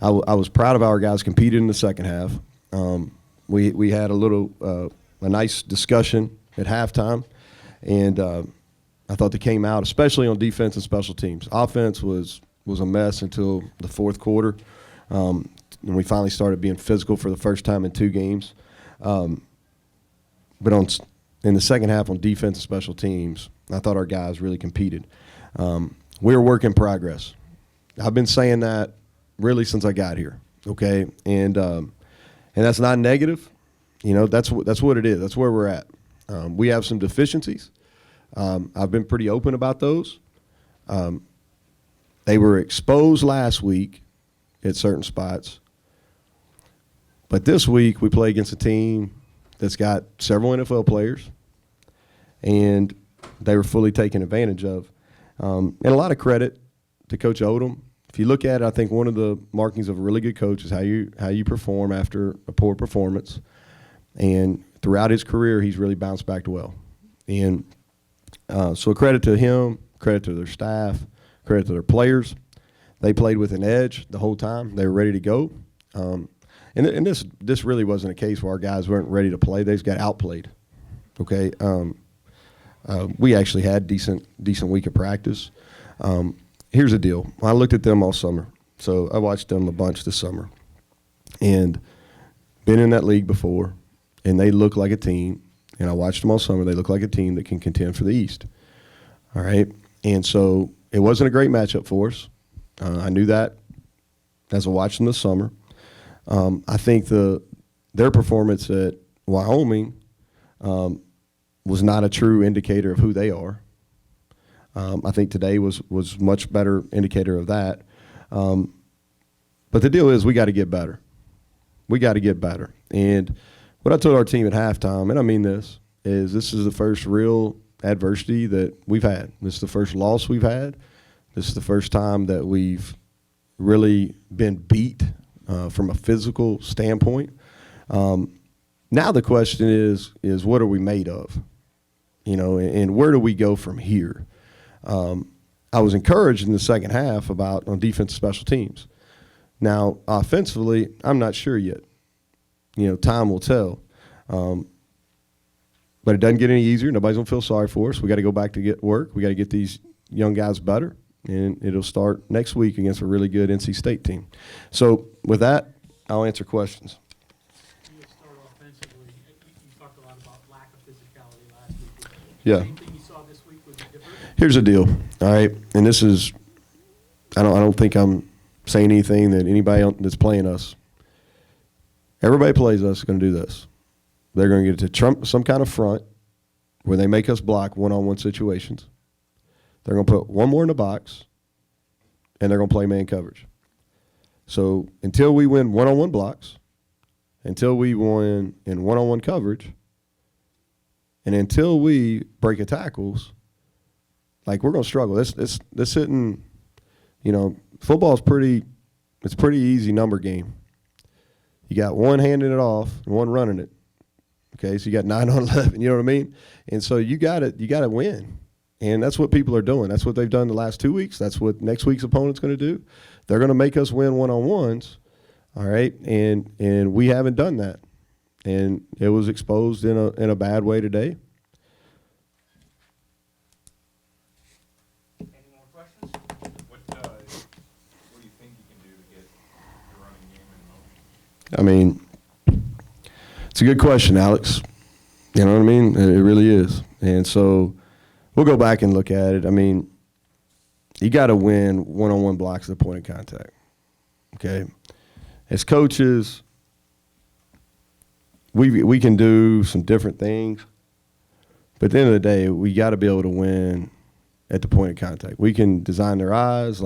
I was proud of how our guys competed in the second half. We had a nice discussion at halftime, and I thought they came out, especially on defense and special teams. Offense was a mess until the fourth quarter, and we finally started being physical for the first time in 2 games. But in the second half on defense and special teams, I thought our guys really competed. We're a work in progress. I've been saying that really since I got here, okay? And that's not negative. That's what it is. That's where we're at. We have some deficiencies. I've been pretty open about those. They were exposed last week at certain spots. But this week we play against a team that's got several NFL players, and they were fully taken advantage of. And a lot of credit to Coach Odom. If you look at it, I think one of the markings of a really good coach is how you perform after a poor performance. And throughout his career, he's really bounced back well. And so credit to him, credit to their staff, credit to their players. They played with an edge the whole time. They were ready to go. And this really wasn't a case where our guys weren't ready to play. They just got outplayed. Okay. We actually had decent week of practice. Here's the deal. I looked at them all summer. So I watched them a bunch this summer. And been in that league before, and they look like a team. And I watched them all summer. They look like a team that can contend for the East. All right. And so it wasn't a great matchup for us. I knew that as I watched them this summer. I think their performance at Wyoming was not a true indicator of who they are. I think today was much better indicator of that. But the deal is we got to get better. We got to get better. And what I told our team at halftime, and I mean this is the first real adversity that we've had. This is the first loss we've had. This is the first time that we've really been beat from a physical standpoint. Now the question is what are we made of? And where do we go from here? I was encouraged in the second half on defense and special teams. Now, offensively, I'm not sure yet. Time will tell. But it doesn't get any easier. Nobody's going to feel sorry for us. We got to go back to get work. We got to get these young guys better. And it'll start next week against a really good NC State team. So with that, I'll answer questions. You start offensively. You talked a lot about lack of physicality last week. Yeah. Anything you saw this week was different? Here's the deal, all right? And this is I don't think I'm saying anything that anybody that's playing us. Everybody plays us is going to do this. They're going to get to some kind of front where they make us block one-on-one situations. They're going to put one more in the box, and they're going to play man coverage. So until we win one-on-one blocks, until we win in one-on-one coverage, and until we break a tackles, we're going to struggle. This hitting, football is pretty easy number game. You got one handing it off and one running it. Okay, so you got 9 on 11, you know what I mean? And so you got to win. And that's what people are doing. That's what they've done the last 2 weeks. That's what next week's opponent's going to do. They're going to make us win one-on-ones, all right? And we haven't done that. And it was exposed in a bad way today. Any more questions? What do you think you can do to get the running game in motion? I mean, it's a good question, Alex. You know what I mean? It really is. And so we'll go back and look at it. I mean, you got to win one-on-one blocks at the point of contact, okay? As coaches, we can do some different things, but at the end of the day, we got to be able to win at the point of contact. We can design their eyes.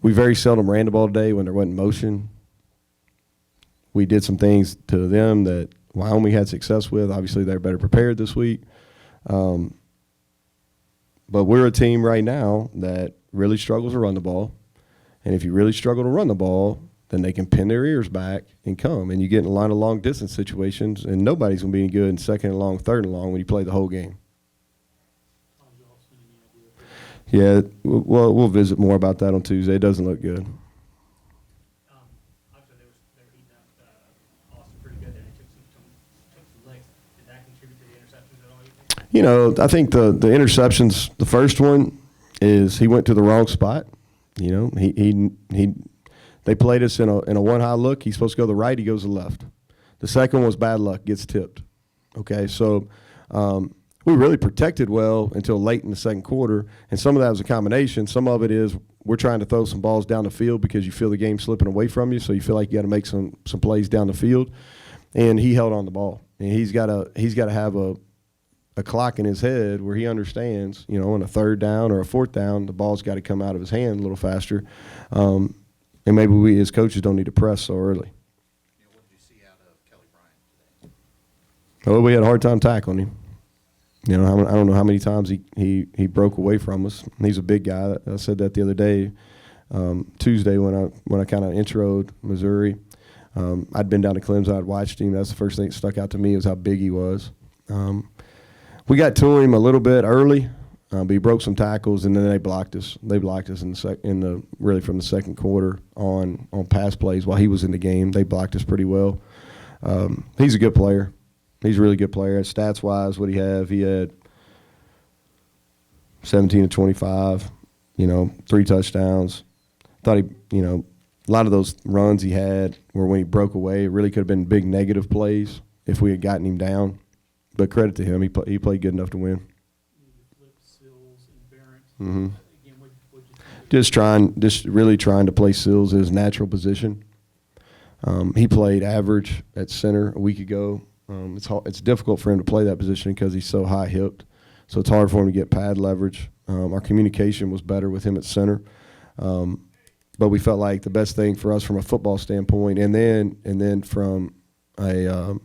We very seldom ran the ball today when there wasn't motion. We did some things to them that Wyoming had success with. Obviously, they're better prepared this week. But we're a team right now that really struggles to run the ball. And if you really struggle to run the ball, then they can pin their ears back and come. And you get in a line of long-distance situations, and nobody's going to be any good in second and long, third and long when you play the whole game. Yeah, we'll visit more about that on Tuesday. It doesn't look good. You know, I think the interceptions, the first one is he went to the wrong spot. You know, they played us in a one high look. He's supposed to go to the right. He goes to the left. The second one was bad luck, gets tipped. Okay, so we really protected well until late in the second quarter, and some of that was a combination. Some of it is we're trying to throw some balls down the field because you feel the game slipping away from you, so you feel like you got to make some plays down the field. And he held on the ball, and he's got to have a clock in his head where he understands, you know, on a third down or a fourth down, the ball's got to come out of his hand a little faster. And maybe we as coaches don't need to press so early. What did you see out of Kelly Bryant today? Well, we had a hard time tackling him. You know, I don't know how many times he broke away from us. He's a big guy. I said that the other day, Tuesday when I kind of introed Missouri. I'd been down to Clemson. I'd watched him. That's the first thing that stuck out to me was how big he was. We got to him a little bit early, but he broke some tackles, and then they blocked us. They blocked us really from the second quarter on pass plays while he was in the game. They blocked us pretty well. He's a good player. He's a really good player. Stats-wise, what he had 17 to 25, you know, 3 touchdowns. Thought he, you know, a lot of those runs he had were when he broke away. It really could have been big negative plays if we had gotten him down. But credit to him, he played good enough to win. Flip, Sills, and Barrett. Mm-hmm. Again, what'd you think? Just really trying to play Sills his natural position. He played average at center a week ago. It's difficult for him to play that position because he's so high hipped. So it's hard for him to get pad leverage. Our communication was better with him at center. But we felt like the best thing for us from a football standpoint, and then from a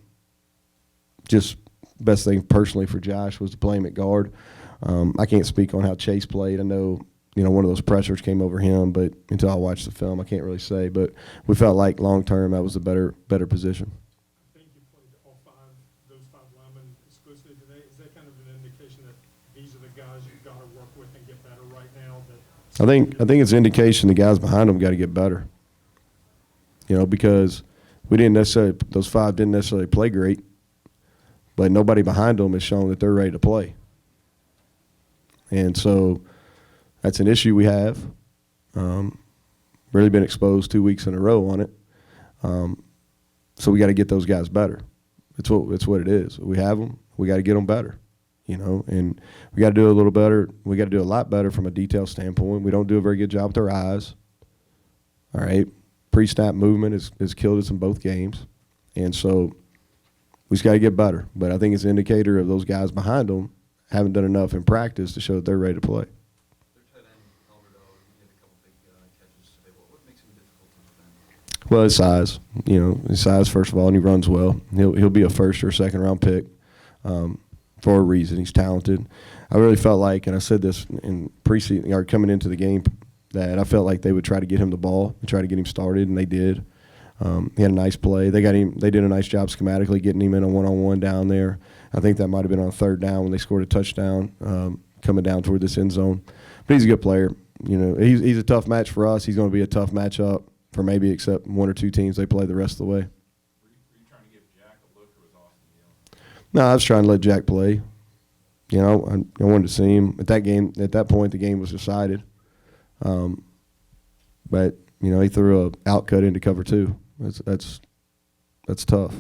just best thing personally for Josh was to play him at guard. I can't speak on how Chase played. I know, you know, one of those pressures came over him, but until I watched the film, I can't really say. But we felt like long term that was a better position. I think you played those five linemen exclusively today. Is that kind of an indication that these are the guys you've got to work with and get better right now? I think it's an indication the guys behind them got to get better. You know, because those five didn't necessarily play great, but nobody behind them has shown that they're ready to play. And so that's an issue we have. Really been exposed 2 weeks in a row on it. So we got to get those guys better. It's what it is. We have them. We got to get them better. You know, and we got to do a little better. We got to do a lot better from a detail standpoint. We don't do a very good job with our eyes. All right, pre-snap movement has killed us in both games, and so we just got to get better. But I think it's an indicator of those guys behind them haven't done enough in practice to show that they're ready to play. Their tight end, Alberto, he had a couple big catches today. What makes him difficult to defend? Well, his size. You know, his size first of all, and he runs well. He'll be a first or second round pick. For a reason. He's talented. I really felt like, and I said this in preseason or coming into the game, that I felt like they would try to get him the ball and try to get him started, and they did. He had a nice play. They did a nice job schematically getting him in a one-on-one down there. I think that might have been on third down when they scored a touchdown coming down toward this end zone. But he's a good player. You know, he's a tough match for us. He's going to be a tough matchup for maybe except one or two teams they play the rest of the way. Were you trying to give Jack a look, or was Austin Neal? No, I was trying to let Jack play. You know, I wanted to see him. At that point, the game was decided. But, you know, he threw a outcut into cover two. That's tough.